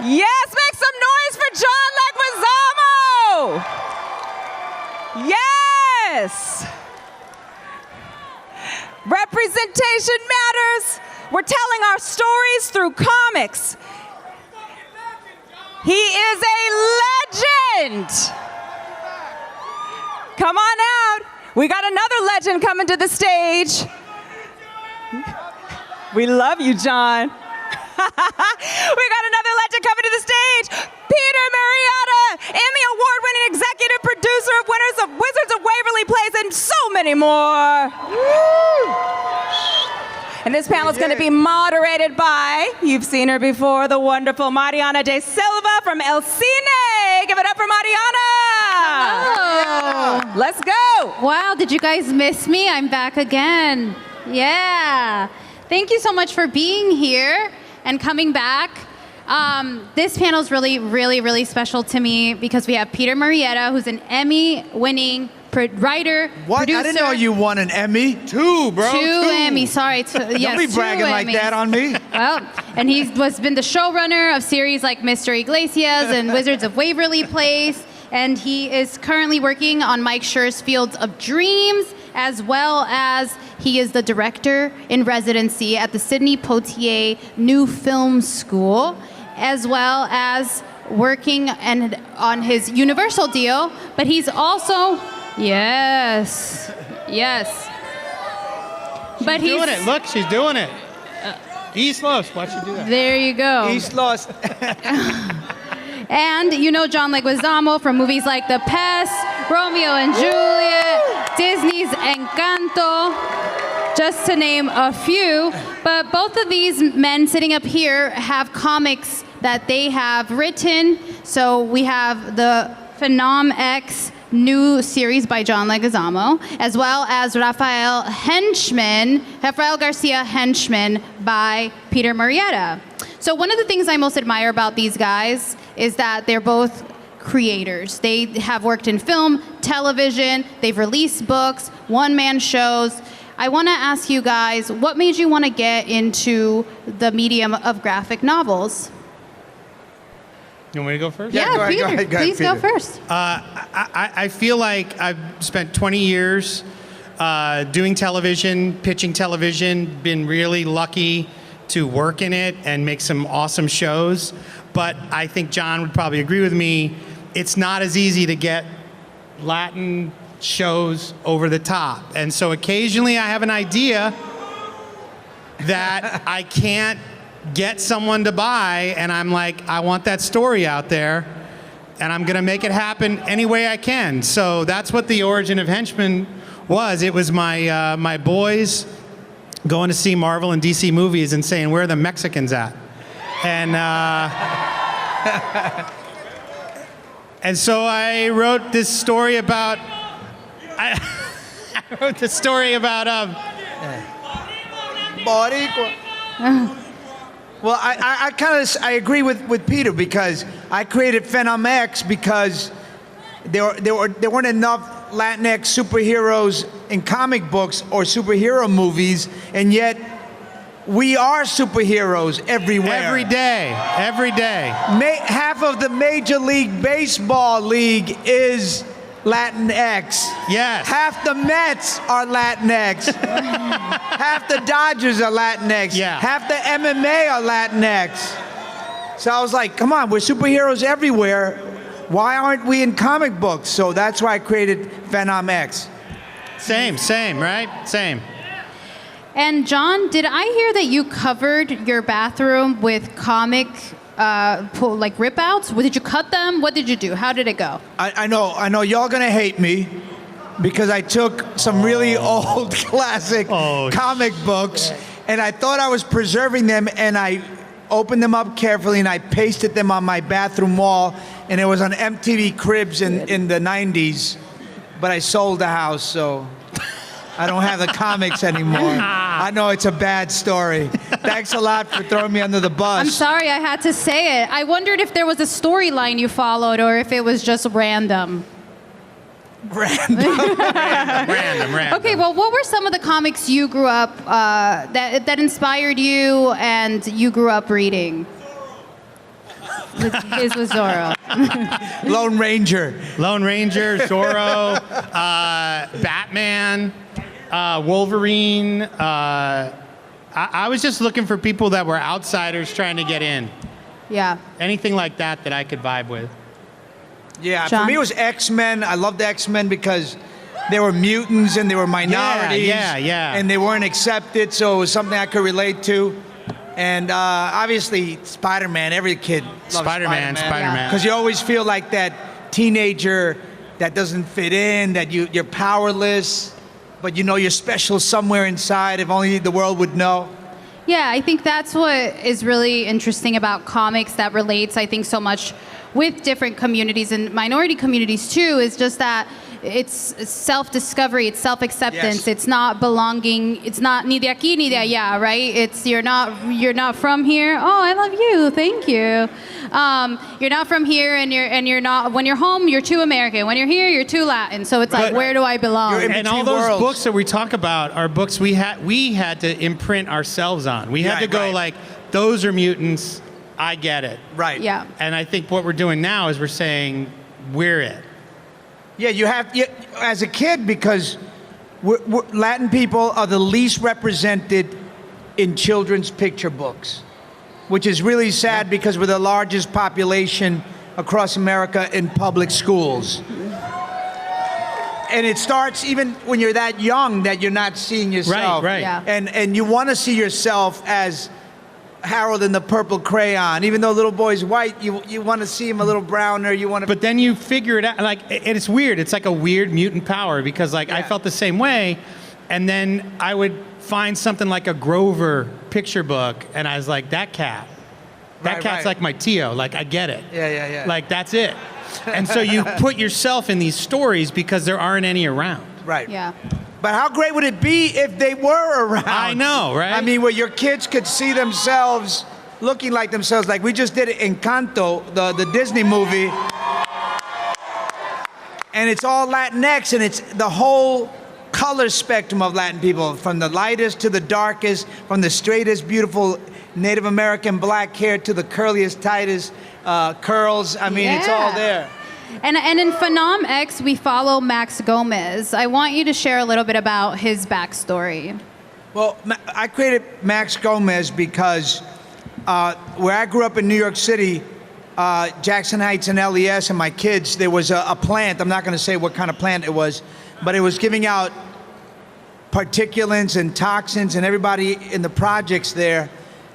Yes, make some noise for John Leguizamo. Yes. Representation matters. We're telling our stories through comics. He is a legend. Come on out. We got another legend coming to the stage. We love you, John. We got another legend coming to the stage. Peter Murrieta, Emmy Award-winning executive producer of winners of Wizards of Waverly Place and so many more. Woo! And this panel is going to be moderated by, you've seen her before, the wonderful Mariana de Silva from El Cine. Give it up for Mariana. Hello. Let's go. Wow, did you guys miss me? I'm back again. Yeah. Thank you so much for being here and coming back. This panel is really, really, really special to me because we have Peter Murrieta, who's an Emmy-winning writer, what? producer. I didn't know you won an Emmy. Two, bro. Two Emmys, sorry. Yes, Don't be bragging like Emmys. that on me. Well, and he's been the showrunner of series like Mr. Iglesias and Wizards of Waverly Place, and he is currently working on Mike Schur's Fields of Dreams, as well as he is the director in residency at the Sidney Poitier New Film School, as well as working on his Universal deal, but he's also, yes. But She's doing it. Look, she's doing it. East Los, watch you do that. There you go. East lost. And you know John Leguizamo from movies like The Pest, Romeo and Juliet, Disney's Encanto, just to name a few. But both of these men sitting up here have comics that they have written. So we have the PhenomX new series by John Leguizamo, as well as Rafael Garcia Henchman by Peter Murrieta. So one of the things I most admire about these guys is that they're both creators. They have worked in film, television, they've released books, one-man shows. I want to ask you guys, what made you want to get into the medium of graphic novels? You want me to go first? Yeah, go ahead, Peter, go ahead, please Peter. go first. I feel like I've spent 20 years doing television, pitching television, been really lucky to work in it and make some awesome shows. But I think John would probably agree with me, it's not as easy to get Latin shows over the top. And so occasionally I have an idea that I can't get someone to buy, and I'm like, I want that story out there, and I'm gonna make it happen any way I can. So that's what the origin of Henchman was. It was my my boys going to see Marvel and DC movies and saying, where are the Mexicans at? And so I wrote this story about, I wrote this story about Boricua. Well, I agree with Peter because I created PhenomX because there weren't enough Latinx superheroes in comic books or superhero movies, and yet we are superheroes everywhere. every day. Half of the Major League Baseball league is Latinx. Yes. Half the Mets are Latinx. Half the Dodgers are Latinx. Yeah. Half the MMA are Latinx. So I was like, come on, we're superheroes everywhere. Why aren't we in comic books? So that's why I created PhenomX. Same, right? Same. And John, did I hear that you covered your bathroom with comic like rip outs? Did you cut them? What did you do? How did it go? I know y'all gonna hate me because I took some really old classic comic books and I thought I was preserving them, and I opened them up carefully and I pasted them on my bathroom wall, and it was on MTV Cribs in the 90s, but I sold the house, so I don't have the comics anymore. I know it's a bad story. Thanks a lot for throwing me under the bus. I'm sorry I had to say it. I wondered if there was a storyline you followed or if it was just random. Random. Okay, well, what were some of the comics you grew up, that inspired you and you grew up reading? His was Zorro. Lone Ranger. Lone Ranger, Zorro, Batman, Wolverine. I was just looking for people that were outsiders trying to get in. Yeah. Anything like that I could vibe with. Yeah, John? for me it was X-Men. I loved X-Men because they were mutants and they were minorities. Yeah. And they weren't accepted, so it was something I could relate to. And obviously Spider-Man, every kid loves Spider-Man. Because you always feel like that teenager that doesn't fit in, that you're powerless, but you know you're special somewhere inside, if only the world would know. Yeah, I think that's what is really interesting about comics that relates, I think, so much with different communities and minority communities too, is just that it's self-discovery, it's self-acceptance, Yes. it's not belonging, it's not ni de aquí ni de allá, right? It's you're not from here. Oh, I love you, thank you. You're not from here, and you're not. When you're home, you're too American. When you're here, you're too Latin. So it's like, But- where do I belong? You're in And all between those worlds. books that we talk about are books we had to imprint ourselves on. We had Right, to go right. like, those are mutants. I get it. Right. Yeah. And I think what we're doing now is we're saying we're it. Yeah, as a kid, because Latin people are the least represented in children's picture books, which is really sad because we're the largest population across America in public schools. And it starts even when you're that young that you're not seeing yourself. Right. Yeah. And you want to see yourself as Harold in the Purple Crayon. Even though little boy's white, you want to see him a little browner. You want to. But then you figure it out, like, and it's weird. It's like a weird mutant power because, like, I Yeah. felt the same way, and then I would find something like a Grover picture book, and I was like, that cat, Right, cat's right. like my Tio. Like, I get it. Yeah. Like, that's it. And so you put yourself in these stories because there aren't any around. Right. Yeah. But how great would it be if they were around? I know, right? I mean, where your kids could see themselves looking like themselves. Like we just did Encanto, the Disney movie. And it's all Latinx, and it's the whole color spectrum of Latin people, from the lightest to the darkest, from the straightest, beautiful Native American black hair to the curliest, tightest curls. I mean, it's all Yeah. there. And in PhenomX, we follow Max Gomez. I want you to share a little bit about his backstory. Well, I created Max Gomez because where I grew up in New York City, Jackson Heights and LES and my kids, there was a plant. I'm not going to say what kind of plant it was, but it was giving out particulates and toxins, and everybody in the projects there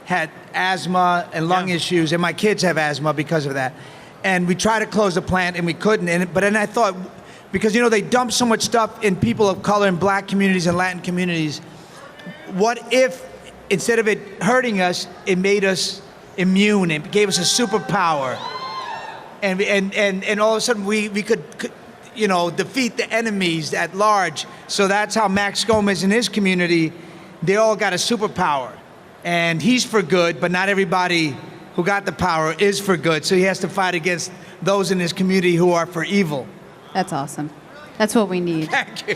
had asthma and lung issues, and my kids have asthma because of that. And we tried to close the plant, and we couldn't. But then I thought, because, you know, they dump so much stuff in people of color in black communities and Latin communities, what if, instead of it hurting us, it made us immune and gave us a superpower? And all of a sudden we could, you know, defeat the enemies at large. So that's how Max Gomez and his community, they all got a superpower. And he's for good, but not everybody who got the power is for good. So he has to fight against those in his community who are for evil. That's awesome. That's what we need. Thank you.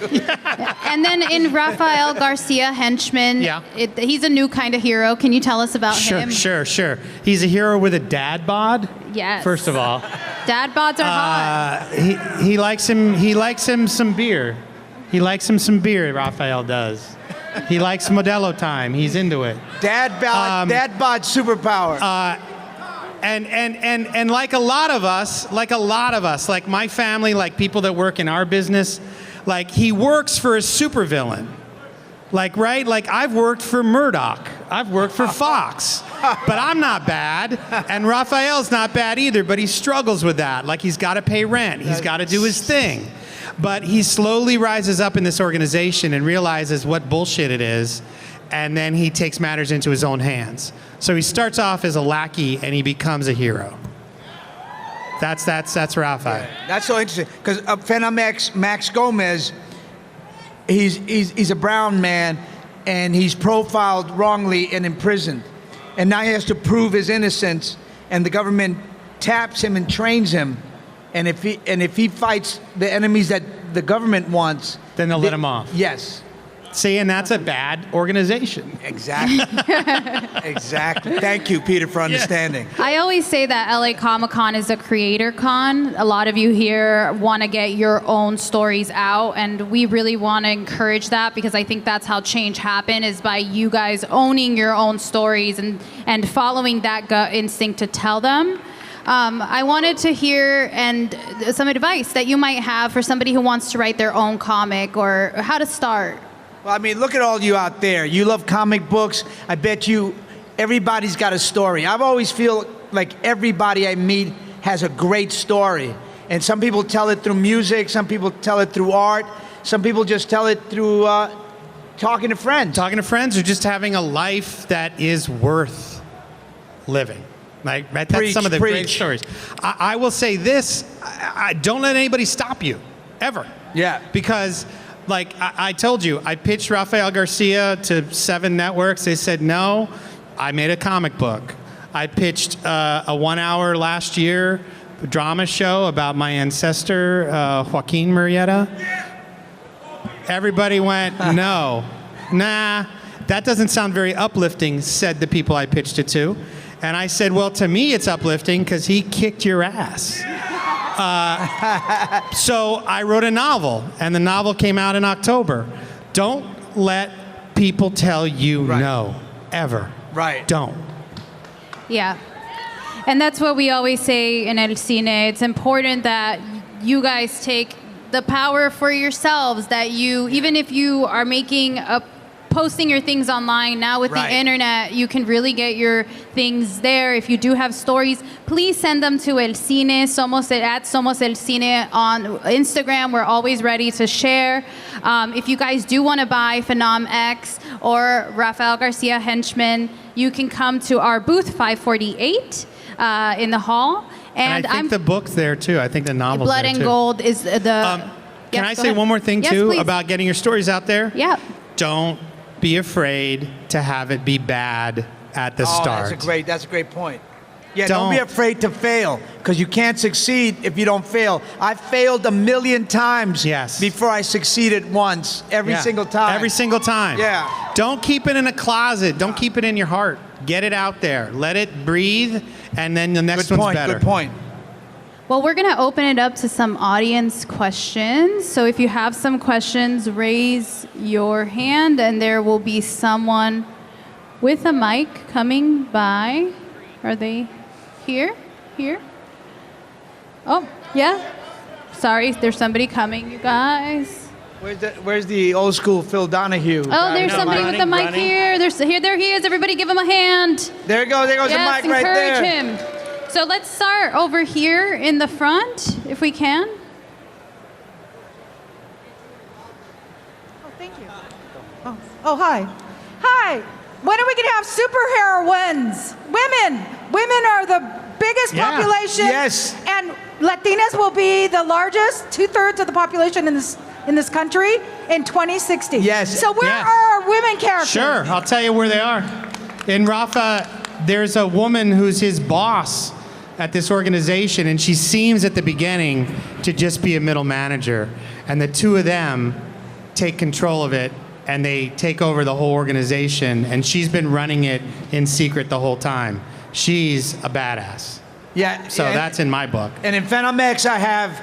And then in Rafael Garcia, Henchman, he's a new kind of hero. Can you tell us about him? Sure. He's a hero with a dad bod. Yes. First of all, Dad bods are hot. he likes him some beer. He likes him some beer. Rafael does. He likes Modelo time. He's into it. Dad bod superpower. And like a lot of us, like my family, like people that work in our business, like he works for a supervillain. Like, right? Like I've worked for Murdoch. I've worked for Fox. But I'm not bad. And Raphael's not bad either, but he struggles with that. Like he's got to pay rent. He's got to do his thing. But he slowly rises up in this organization and realizes what bullshit it is. And then he takes matters into his own hands. So he starts off as a lackey and he becomes a hero. That's Raphael. That's so interesting because PhenomX, Max Gomez, he's a brown man, and he's profiled wrongly and imprisoned, and now he has to prove his innocence, and the government taps him and trains him, and if he fights the enemies that the government wants, Then they'll let him off. Yes. See, and that's a bad organization. Exactly. Exactly. Thank you, Peter, for understanding. I always say that LA Comic-Con is a creator con. A lot of you here want to get your own stories out, and we really want to encourage that because I think that's how change happens, is by you guys owning your own stories and following that gut instinct to tell them. I wanted to hear some advice that you might have for somebody who wants to write their own comic or how to start. Well, I mean, look at all you out there. You love comic books. I bet you everybody's got a story. I've always feel like everybody I meet has a great story. And some people tell it through music. Some people tell it through art. Some people just tell it through talking to friends. Talking to friends or just having a life that is worth living. Like, right? That's some of the great stories. I will say this, I don't let anybody stop you, ever. Yeah. Because, like I told you, I pitched Rafael Garcia to 7 networks. They said no. I made a comic book. I pitched a 1-hour last year drama show about my ancestor, Joaquin Murrieta. Everybody went, no. Nah, that doesn't sound very uplifting, said the people I pitched it to. And I said, well, to me it's uplifting because he kicked your ass. So I wrote a novel, and the novel came out in October. Don't let people tell you no, ever. Right. Don't. Yeah. And that's what we always say in El Cine. It's important that you guys take the power for yourselves, that you, even if you are posting your things online now with the internet, you can really get your things there. If you do have stories, please send them to El Cine, at Somos El Cine on Instagram. We're always ready to share. If you guys do want to buy PhenomX or Rafael Garcia Henchman, you can come to our booth 548 in the hall. And I think the book's there too. I think the novel's Blood there and too. Gold is the... Can I say one more thing too please. about getting your stories out there? Yeah. Don't be afraid to have it be bad at the start. That's a great point. Yeah, don't be afraid to fail, because you can't succeed if you don't fail. I failed 1,000,000 times before I succeeded once, every single time. Every single time. Yeah. Don't keep it in a closet. Don't keep it in your heart. Get it out there. Let it breathe, and then the next one's better. Good point. Well, we're going to open it up to some audience questions. So if you have some questions, raise your hand, and there will be someone with a mic coming by. Are they here? Here? Oh, yeah. Sorry, there's somebody coming, you guys. Where's the old school Phil Donahue? Oh, there's somebody with the mic here. There he is. Everybody give him a hand. There he goes. There goes the mic right there. Encourage him. So let's start over here in the front, if we can. Oh, thank you. Oh, hi. Hi. When are we going to have superheroines? Women. Women are the biggest population. Yes. And Latinas will be the largest, 2/3 of the population in this country in 2060. Yes. So where are our women characters? Sure, I'll tell you where they are. In Rafa, there's a woman who's his boss at this organization, and she seems at the beginning to just be a middle manager. And the two of them take control of it, and they take over the whole organization, and she's been running it in secret the whole time. She's a badass. Yeah. So that's in my book. And in PhenomX, I have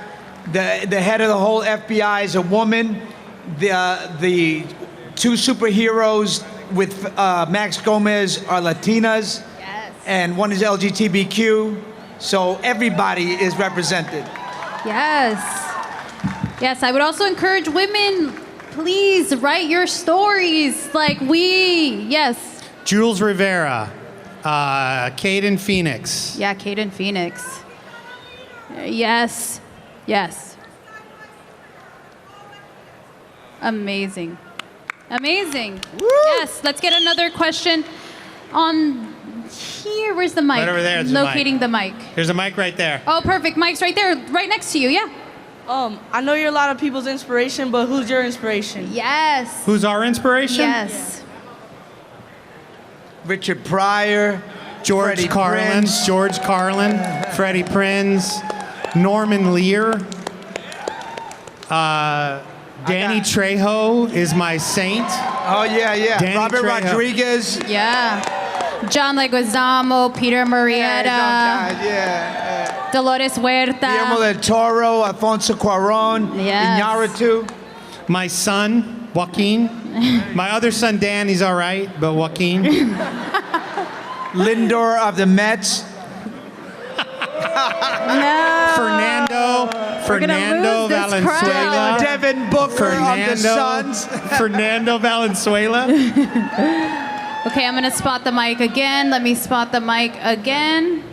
the head of the whole FBI is a woman. The two superheroes with Max Gomez are Latinas. Yes. And one is LGBTQ. So everybody is represented. Yes. Yes, I would also encourage women, please write your stories yes. Jules Rivera, Caden Phoenix. Yeah, Caden Phoenix. Yes. Yes. Amazing. Amazing. Woo! Yes, let's get another question on here. Where's the mic? Right over there. Locating the mic. There's a mic right there. Oh, perfect. Mic's right there, right next to you. Yeah. I know you're a lot of people's inspiration, but who's your inspiration? Yes. Who's our inspiration? Yes. Richard Pryor, George Carlin, Freddie Prinze, Norman Lear, Danny Trejo is my saint. Oh, yeah. Danny Robert Trejo. Rodriguez. Yeah. John Leguizamo, Peter Murrieta, Yeah. Dolores Huerta. Guillermo del Toro, Alfonso Cuarón, Yes. Iñárritu. My son, Joaquin. My other son, Dan, he's all right, but Joaquin. Lindor of the Mets. No. Fernando lose this Valenzuela. crowd. Devin Booker of the Suns. Fernando Valenzuela. Okay, I'm gonna spot the mic again. Let me spot the mic again.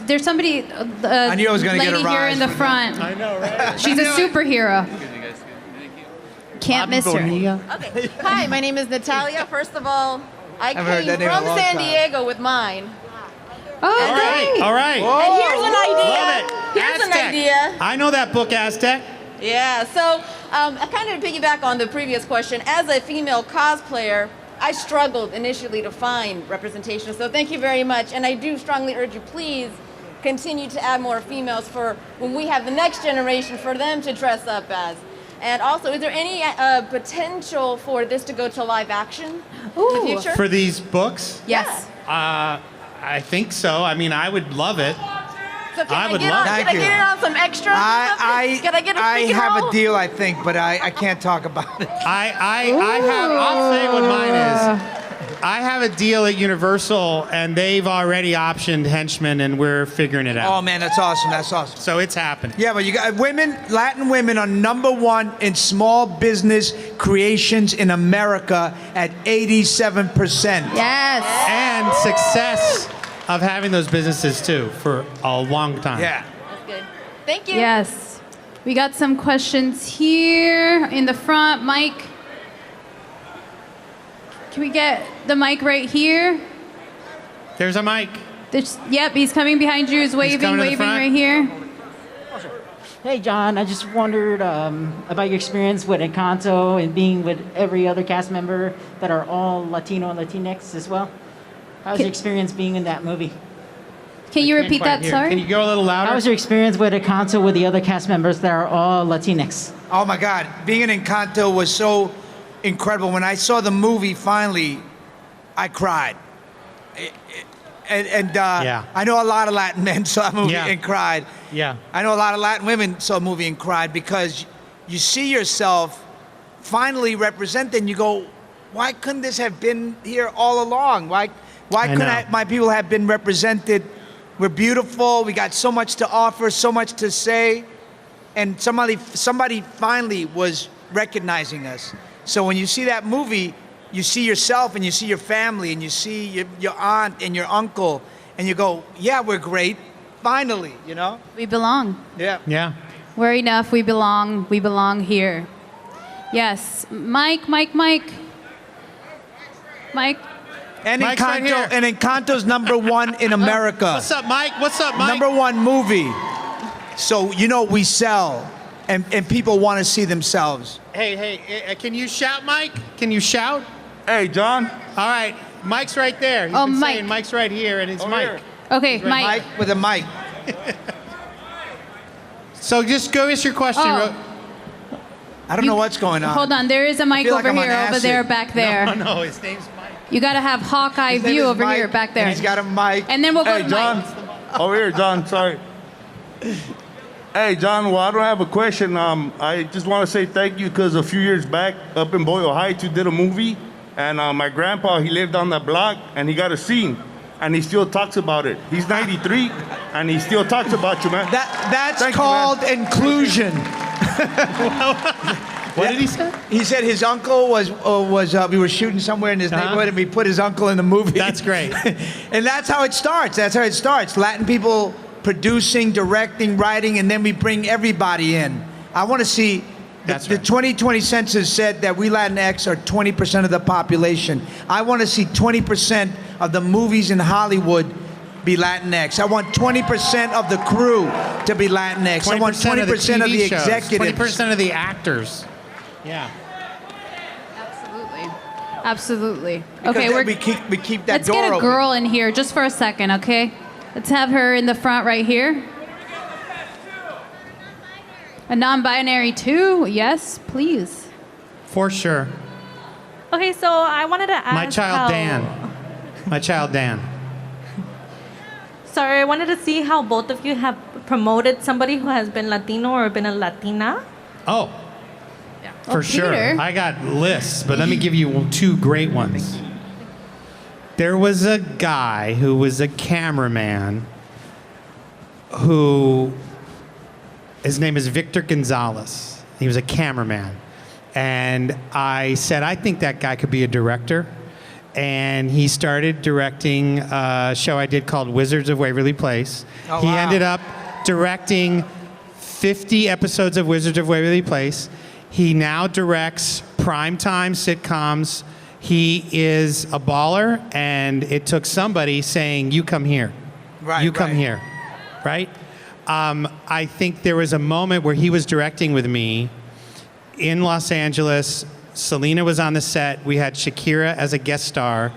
There's somebody, I knew I was gonna lady get a here rise in the from front. I know, right? She's a superhero. Can't miss her. Okay. Hi, my name is Natalia. First of all, I I've heard came that name a from long San time. Diego with mine. Oh, great. All right. And here's an idea. Love it. Here's an Aztec. idea. I know that book, Aztec. Yeah, so I kind of piggyback on the previous question. As a female cosplayer, I struggled initially to find representation. So thank you very much. And I do strongly urge you, please continue to add more females for when we have the next generation for them to dress up as. And also, is there any potential for this to go to live action in the future? For these books? Yes. I think so. I mean, I would love it. So can I would get love on, it. Can I Thank get you. in on some extras? Can I get a I speaking have role? a deal, I think, but I can't talk about it. I'll say what mine is. I have a deal at Universal, and they've already optioned Henchman, and we're figuring it out. Oh man, that's awesome. That's awesome. So it's happening. Yeah, but you got women, Latin women are #1 in small business creations in America at 87%. Yes. And success of having those businesses, too, for a long time. Yeah. That's good. Thank you. Yes. We got some questions here in the front. Mike, can we get the mic right here? There's a mic. Yep, he's coming behind you. He's waving, coming to the waving front. right here. Hey, John, I just wondered about your experience with Encanto and being with every other cast member that are all Latino and Latinx as well. How was your experience being in that movie? Can you repeat that? Can Sorry. you go a little louder? How was your experience with Encanto with the other cast members that are all Latinx? Oh my God, being in Encanto was so incredible. When I saw the movie finally, I cried. Yeah. I know a lot of Latin men saw the movie Yeah. and cried. Yeah. I know a lot of Latin women saw the movie and cried because you see yourself finally represented and you go, why couldn't this have been here all along? Why couldn't know. my people have been represented? We're beautiful. We got so much to offer, so much to say. And somebody finally was recognizing us. So when you see that movie, you see yourself and you see your family and you see your aunt and your uncle and you go, yeah, we're great. Finally, you know? We belong. Yeah. Yeah. We're enough. We belong. We belong here. Yes. Mike. And Mike's right here. Encanto's #1 in America. What's up, Mike? #1 movie. So, you know, we sell and people want to see themselves. Hey, can you shout, Mike? Can you shout? Hey, John. All right. Mike's right there. He's Oh, been Mike. saying Mike's right here, and it's Mike. here. Okay, Mike. Mike with a mic. So just go ask your question. Oh. I don't know what's going on. Hold on. There is a mic feel like over I'm on here, over acid. there, back there. No, his name's Mike. You got to have Hawkeye His name view is over Mike, here, back there. and he's got a mic. And then we'll go Hey, to John. Mike. Over here, John. Sorry. Hey, John. Well, I don't have a question. I just want to say thank you because a few years back, up in Boyle Heights, you did a movie, and my grandpa, he lived on that block, and he got a scene, and he still talks about it. He's 93, and he still talks about you, man. That's Thank you, called inclusion. What did he say? He said his uncle was we were shooting somewhere in his neighborhood and we put his uncle in the movie. That's great. And that's how it starts. Latin people producing, directing, writing, and then we bring everybody in. I want to see, That's the right. 2020 census said that we Latinx are 20% of the population. I want to see 20% of the movies in Hollywood be Latinx. I want 20% of the crew to be Latinx. I want 20% of the TV shows, executives. 20% of the actors. Yeah. Absolutely. Because Okay, then we keep that let's door get a open. girl in here just for a second, okay? Let's have her in the front right here. A non-binary too? Yes, please. For sure. Okay, so I wanted to ask My child Dan. My child Dan. Sorry, I wanted to see how both of you have promoted somebody who has been Latino or been a Latina. Oh. For sure. Peter. I got lists, but let me give you two great ones. There was a guy who was a cameraman who, his name is Victor Gonzalez. He was a cameraman. And I said, I think that guy could be a director. And he started directing a show I did called Wizards of Waverly Place. Oh, he wow. ended up directing 50 episodes of Wizards of Waverly Place. He now directs primetime sitcoms. He is a baller, and it took somebody saying, you come here. Right, you come right. here. Right? I think there was a moment where he was directing with me in Los Angeles. Selena was on the set. We had Shakira as a guest star.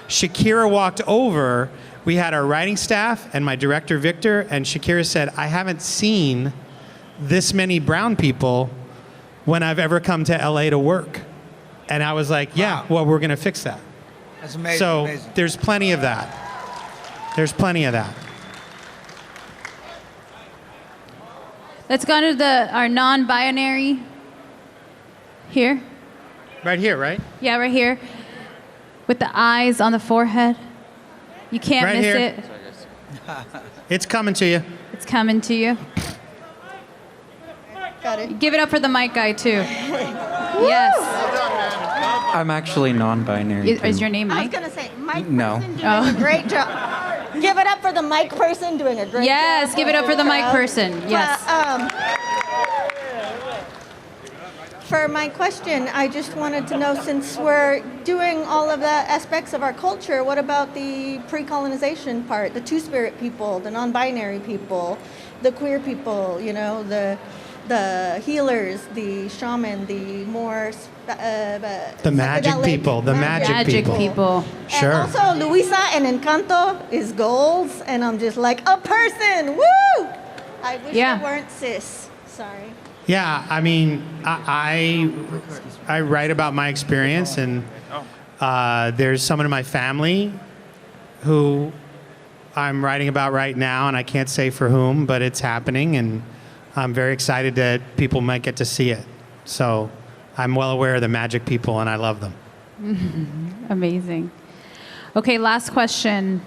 Shakira walked over. We had our writing staff and my director, Victor, and Shakira said, I haven't seen this many brown people when I've ever come to LA to work. And I was like, yeah, Wow. well, we're going to fix that. That's amazing. So amazing. there's plenty of that. There's plenty of that. Let's go to our non-binary. Here. Right here, right? Yeah, right here. With the eyes on the forehead. You can't Right miss here. it. It's coming to you. It's coming to you. Got it. Give it up for the mic guy, too. Yes. I'm actually non-binary. Is your name I was Mike? gonna say, Mike No. person doing a great job. Give it up for the mic person doing a great job. Yes, give it up for the mic Crowd. person. Yes. For my question, I just wanted to know, since we're doing all of the aspects of our culture, what about the pre-colonization part, the two-spirit people, the non-binary people, the queer people, you know, the healers, the shaman, the more The magic psychedelic people. The magic people. Sure. And also, Luisa and Encanto is goals, and I'm just like, a person, woo! I wish Yeah. I weren't cis. Sorry. Yeah, I mean, I write about my experience, and there's someone in my family who I'm writing about right now, and I can't say for whom, but it's happening, and I'm very excited that people might get to see it. So I'm well aware of the magic people, and I love them. Amazing. Okay, last question.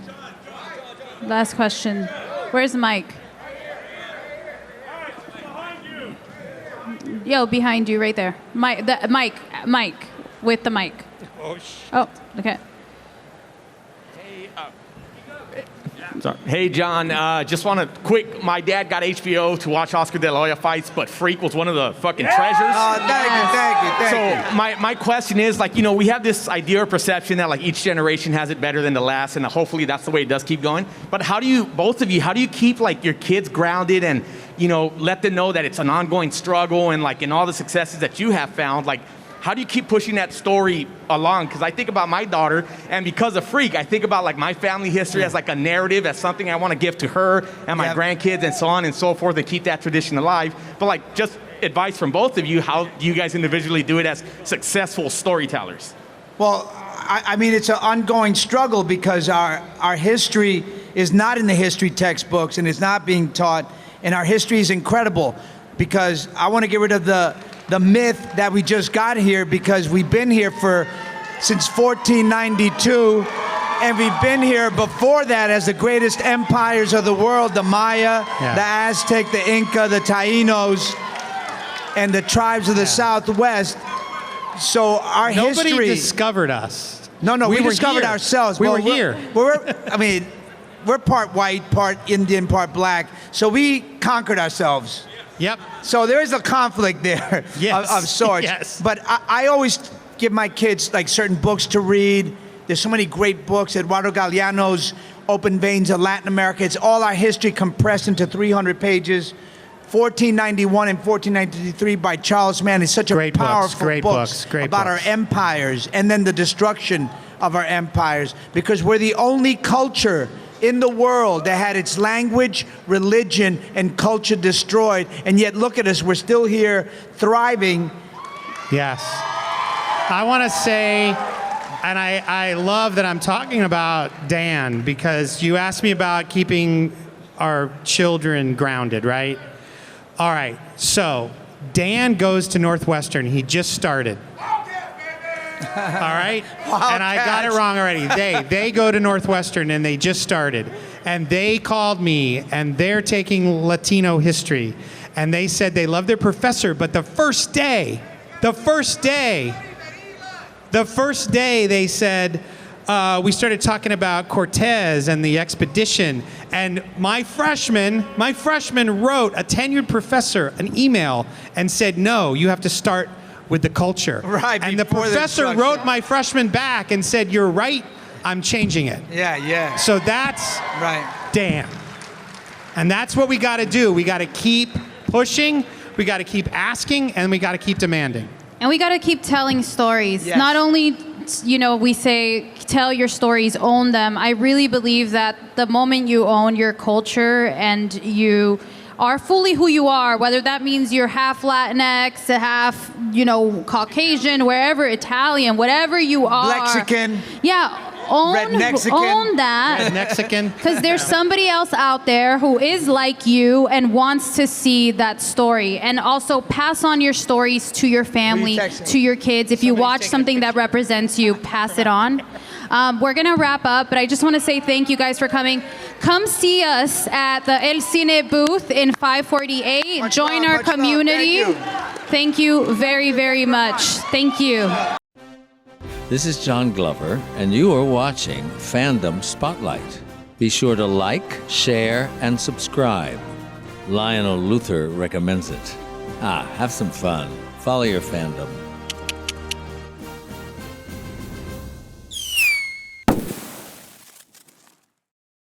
Last question. Where's Mike? Yo, behind you, right there. Mike, Mike, with the mic. Oh, okay. Sorry. Hey, John, just want to quick, my dad got HBO to watch Oscar De La Hoya fights, but Freak was one of the fucking treasures. Oh, thank you. So my question is, like, you know, we have this idea or perception that, like, each generation has it better than the last, and hopefully that's the way it does keep going. But how do you, both of you, how do you keep, like, your kids grounded and, you know, let them know that it's an ongoing struggle and, like, in all the successes that you have found, like, how do you keep pushing that story along? Because I think about my daughter, and because of Freak, I think about, like, my family history as, like, a narrative, as something I want to give to her and my grandkids and so on and so forth, and keep that tradition alive. But, like, just advice from both of you, how do you guys individually do it as successful storytellers? Well, I mean, it's an ongoing struggle because our history is not in the history textbooks and it's not being taught, and our history is incredible because I want to get rid of the myth that we just got here, because we've been here since 1492, and we've been here before that as the greatest empires of the world, the Maya, the Aztec, the Inca, the Taínos, and the tribes of the Southwest. So our history... Nobody discovered us. No, we were discovered here. ourselves. We were here. We're part white, part Indian, part black. So we conquered ourselves. Yep. So there is a conflict there of sorts. Yes. But I always give my kids like certain books to read. There's so many great books. Eduardo Galeano's Open Veins of Latin America. It's all our history compressed into 300 pages. 1491 and 1493 by Charles Mann is such a powerful book about our empires and then the destruction of our empires, because we're the only culture in the world that had its language, religion, and culture destroyed. And yet, look at us, we're still here thriving. Yes. I want to say, and I love that I'm talking about Dan, because you asked me about keeping our children grounded, right? All right, so Dan goes to Northwestern. He just started. All right? And I got it wrong already. They go to Northwestern, and they just started. And they called me, and they're taking Latino history. And they said they love their professor, but the first day, they said, we started talking about Cortez and the expedition. And my freshman wrote a tenured professor an email and said, no, you have to start with the culture. Right. And the professor wrote my freshman back and said, you're right, I'm changing it. Yeah. So that's right. Dan. And that's what we got to do. We got to keep pushing, we got to keep asking, and we got to keep demanding. And we got to keep telling stories. Yes. Not only, we say, tell your stories, own them. I really believe that the moment you own your culture and you are fully who you are, whether that means you're half Latinx, half, Caucasian, wherever, Italian, whatever you are. Mexican. Yeah. Own that. Mexican. Because there's somebody else out there who is like you and wants to see that story. And also pass on your stories to your family, to your kids. If you watch something that represents you, pass it on. We're going to wrap up, but I just want to say thank you guys for coming. Come see us at the El Cine booth in 548. Join our community. Thank you very, very much. Thank you. This is John Glover, and you are watching Fandom Spotlight. Be sure to like, share, and subscribe. Lionel Luther recommends it. Have some fun. Follow your fandom.